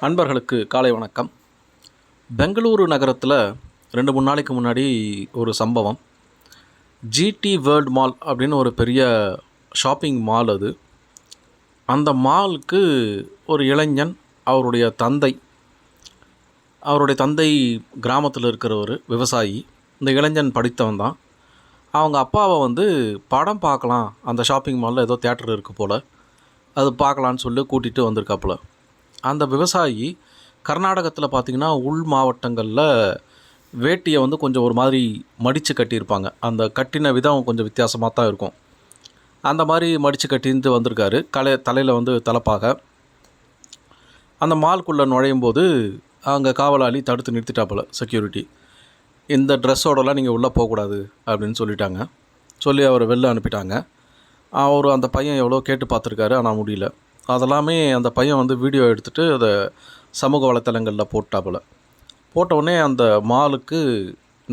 அன்பர்களுக்கு காலை வணக்கம். பெங்களூரு நகரத்தில் 2-3 நாளைக்கு முன்னாடி ஒரு சம்பவம். ஜிடி வேர்ல்ட் மால் அப்படின்னு ஒரு பெரிய ஷாப்பிங் மால் அது. அந்த மாலுக்கு ஒரு இளைஞன், அவருடைய தந்தை கிராமத்தில் இருக்கிறவர், விவசாயி. இந்த இளைஞன் படித்தவன் தான். அவங்க அப்பாவை படம் பார்க்கலாம், அந்த ஷாப்பிங் மாலில் ஏதோ தியேட்டர் இருக்குது போல், அது பார்க்கலான்னு சொல்லி கூட்டிகிட்டு வந்திருக்காப்புல. அந்த விவசாயி கர்நாடகத்தில் பார்த்திங்கன்னா உள் மாவட்டங்களில் வேட்டியை கொஞ்சம் ஒரு மாதிரி மடித்து கட்டியிருப்பாங்க. அந்த கட்டின விதம் கொஞ்சம் வித்தியாசமாக தான் இருக்கும். அந்த மாதிரி மடித்து கட்டிட்டு வந்திருக்காரு. தலையில் தலைப்பாக. அந்த மால்குள்ளே நுழையும் போது அங்கே காவலாளி தடுத்து நிறுத்திட்டாப்புல, செக்யூரிட்டி. இந்த ட்ரெஸ்ஸோடலாம் நீங்கள் உள்ளே போகக்கூடாது அப்படின்னு சொல்லிட்டாங்க. சொல்லி அவரை வெளில அனுப்பிட்டாங்க. அந்த பையன் எவ்வளோ கேட்டு பார்த்துருக்காரு, ஆனால் முடியல. அதெல்லாமே அந்த பையன் வீடியோ எடுத்துகிட்டு அதை சமூக வலைத்தளங்களில் போட்டாப்புல. போட்டவுடனே அந்த மாலுக்கு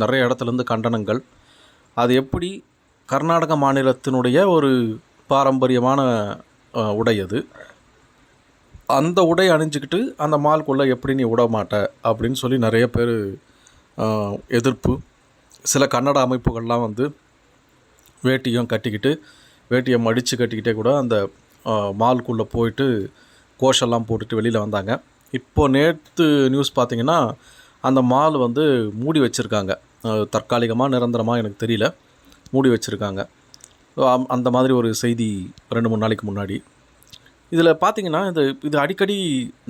நிறைய இடத்துலேருந்து கண்டனங்கள். அது எப்படி கர்நாடக மாநிலத்தினுடைய ஒரு பாரம்பரியமான உடை அது. அந்த உடை அணிஞ்சிக்கிட்டு அந்த மாலுக்குள்ளே எப்படி நீ விட மாட்ட அப்படின்னு சொல்லி நிறைய பேர் எதிர்ப்பு. சில கன்னட அமைப்புகள்லாம் வேட்டியும் கட்டிக்கிட்டு, வேட்டியை மடித்து கட்டிக்கிட்டே கூட அந்த மாலுக்குள்ளே போயிட்டு கோஷெல்லாம் போட்டுட்டு வெளியில் வந்தாங்க. இப்போது நேற்று நியூஸ் பார்த்திங்கன்னா அந்த மால் மூடி வச்சுருக்காங்க. தற்காலிகமாக நிரந்தரமாக எனக்கு தெரியல, மூடி வச்சுருக்காங்க. அந்த மாதிரி ஒரு செய்தி 2-3 நாளைக்கு முன்னாடி. இதில் பார்த்திங்கன்னா இது அடிக்கடி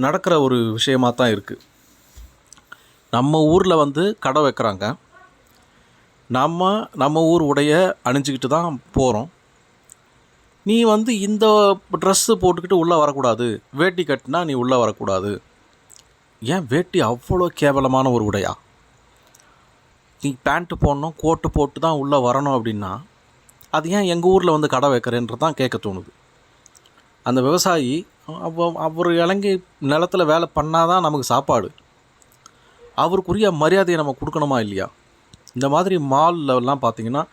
நடக்கிற ஒரு விஷயமாக தான் இருக்குது. நம்ம ஊரில் கடை வைக்கிறாங்க. நம்ம ஊர் உடைய அணிஞ்சிக்கிட்டு தான் போகிறோம். நீ இந்த ட்ரெஸ்ஸு போட்டுக்கிட்டு உள்ளே வரக்கூடாது, வேட்டி கட்டினா நீ உள்ளே வரக்கூடாது. ஏன் வேட்டி அவ்வளோ கேவலமான ஒரு உடையா? நீ பேண்ட்டு போடணும், கோட்டு போட்டு தான் உள்ளே வரணும் அப்படின்னா அது ஏன் எங்கள் ஊரில் கடை வைக்கிறேன்றது தான் கேட்க தோணுது. அந்த விவசாயி அவர் இறங்கி நிலத்தில் வேலை பண்ணால் தான் நமக்கு சாப்பாடு. அவருக்குரிய மரியாதையை நம்ம கொடுக்கணுமா இல்லையா? இந்த மாதிரி மால்லலாம் பார்த்திங்கன்னா,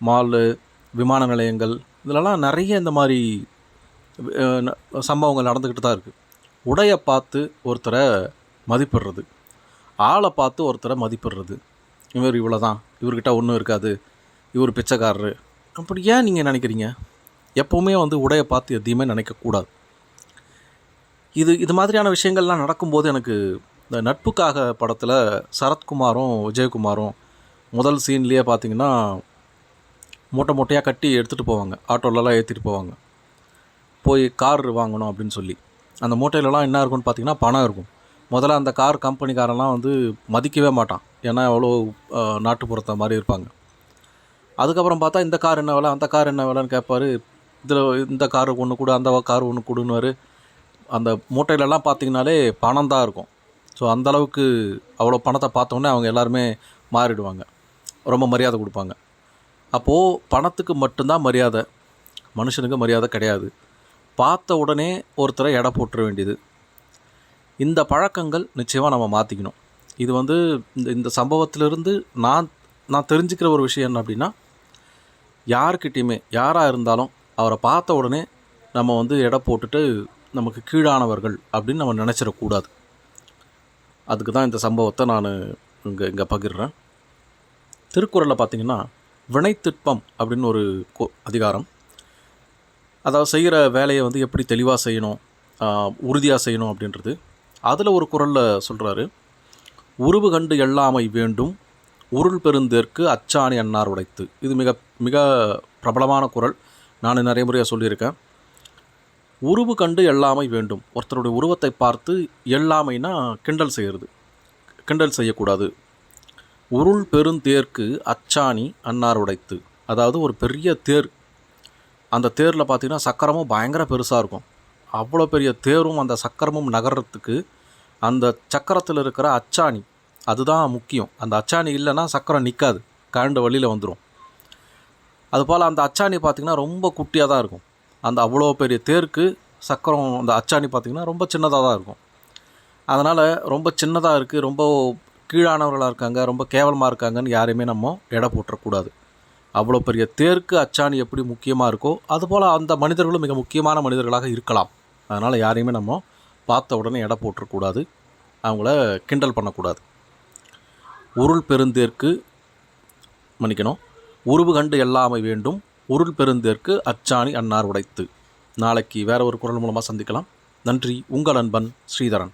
மாலு, விமான நிலையங்கள், இதிலலாம் நிறைய இந்த மாதிரி சம்பவங்கள் நடந்துக்கிட்டு தான் இருக்குது. உடையை பார்த்து ஒருத்தரை மதிப்பிடுறது, ஆளை பார்த்து ஒருத்தரை மதிப்பிடுறது. இவர் இவ்வளோ தான், இவர்கிட்ட ஒன்றும் இருக்காது, இவர் பிச்சைக்காரரு, அப்படி ஏன் நீங்கள் நினைக்கிறீங்க? எப்போவுமே உடையை பார்த்து எதையுமே நினைக்கக்கூடாது. இது மாதிரியான விஷயங்கள்லாம் நடக்கும்போது எனக்கு இந்த நட்புக்காக படத்தில் சரத்குமாரும் விஜயகுமாரும் முதல் சீன்லேயே பார்த்திங்கன்னா மூட்டையாக கட்டி எடுத்துகிட்டு போவாங்க, ஆட்டோலலாம் ஏற்றிட்டு போவாங்க. போய் கார் வாங்கணும் அப்படின்னு சொல்லி. அந்த மூட்டையிலலாம் என்ன இருக்குன்னு பார்த்திங்கன்னா பணம் இருக்கும். முதல்ல அந்த கார் கம்பெனிக்காரெல்லாம் மதிக்கவே மாட்டான், ஏன்னா அவ்வளோ நாட்டுப்புறத்த மாதிரி இருப்பாங்க. அதுக்கப்புறம் பார்த்தா இந்த கார் என்ன விலை, அந்த கார் என்ன விலைன்னு கேட்பார். இதில் இந்த காரு ஒன்று கொடு, அந்த கார் ஒன்று கொடுன்னுவார். அந்த மூட்டையிலலாம் பார்த்திங்கனாலே பணம் தான் இருக்கும். ஸோ அந்தளவுக்கு அவ்வளோ பணத்தை பார்த்தோன்னே அவங்க எல்லாருமே மாறிடுவாங்க, ரொம்ப மரியாதை கொடுப்பாங்க. அப்போது பணத்துக்கு மட்டும்தான் மரியாதை, மனுஷனுக்கு மரியாதை கிடையாது. பார்த்த உடனே ஒருத்தரை எடை போட்டுற வேண்டியது. இந்த பழக்கங்கள் நிச்சயமாக நம்ம மாற்றிக்கணும். இது இந்த சம்பவத்திலிருந்து நான் தெரிஞ்சுக்கிற ஒரு விஷயம் என்ன அப்படின்னா, யாருக்கிட்டேயுமே யாராக இருந்தாலும் அவரை பார்த்த உடனே நம்ம எடை போட்டுட்டு நமக்கு கீழானவர்கள் அப்படின்னு நம்ம நினச்சிடக்கூடாது. அதுக்கு தான் இந்த சம்பவத்தை நான் இங்கே பகிர்றேன். திருக்குறளில் பார்த்திங்கன்னா வினைத்திட்பம் அப்படின்னு ஒரு அதிகாரம். அதாவது செய்கிற வேலையை எப்படி தெளிவாக செய்யணும், உறுதியாக செய்யணும் அப்படின்றது. அதில் ஒரு குறளில் சொல்கிறாரு, உருவு கண்டு எல்லாமை வேண்டும், உருள் பெருந்தேற்கு அச்சாணி அன்னார் உடைத்து. இது மிக மிக பிரபலமான குறள், நான் நிறைய முறையாக சொல்லியிருக்கேன். உருவு கண்டு எல்லாமை வேண்டும். ஒருத்தருடைய உருவத்தை பார்த்து, எல்லாமைனா கிண்டல் செய்கிறது, கிண்டல் செய்யக்கூடாது. உருள் பெருந்தேர்க்கு அச்சாணி அன்னார் உடைத்து. அதாவது ஒரு பெரிய தேர், அந்த தேரில் பார்த்திங்கன்னா சக்கரமும் பயங்கர பெருசாக இருக்கும். அவ்வளோ பெரிய தேரும் அந்த சக்கரமும் நகர்றதுக்கு அந்த சக்கரத்தில் இருக்கிற அச்சாணி அதுதான் முக்கியம். அந்த அச்சாணி இல்லைன்னா சக்கரம் நிற்காது, கரண்டு வழியில் வந்துடும். அதுபோல் அந்த அச்சாணி பார்த்திங்கன்னா ரொம்ப குட்டியாக தான் இருக்கும். அந்த அவ்வளோ பெரிய தேருக்கு சக்கரம், அந்த அச்சாணி பார்த்திங்கன்னா ரொம்ப சின்னதாக தான் இருக்கும். அதனால் ரொம்ப சின்னதாக இருக்குது, ரொம்ப கீழானவர்களாக இருக்காங்க, ரொம்ப கேவலமாக இருக்காங்கன்னு யாரையுமே நம்ம எடை போட்டுறக்கூடாது. அவ்வளோ பெரிய தேருக்கு அச்சாணி எப்படி முக்கியமாக இருக்கோ அதுபோல் அந்த மனிதர்களும் மிக முக்கியமான மனிதர்களாக இருக்கலாம். அதனால் யாரையுமே நம்ம பார்த்த உடனே எடை போட்டுறக்கூடாது, அவங்கள கிண்டல் பண்ணக்கூடாது. உருள் பெருந்தேர்க்கு மன்னிக்கணும், உருவு கண்டு எல்லாமை வேண்டும், உருள் பெருந்தேர்க்கு அச்சாணி அன்னார் உடைத்து. நாளைக்கு வேறு ஒரு குரல் மூலமாக சந்திக்கலாம். நன்றி. உங்கள் அன்பன் ஸ்ரீதரன்.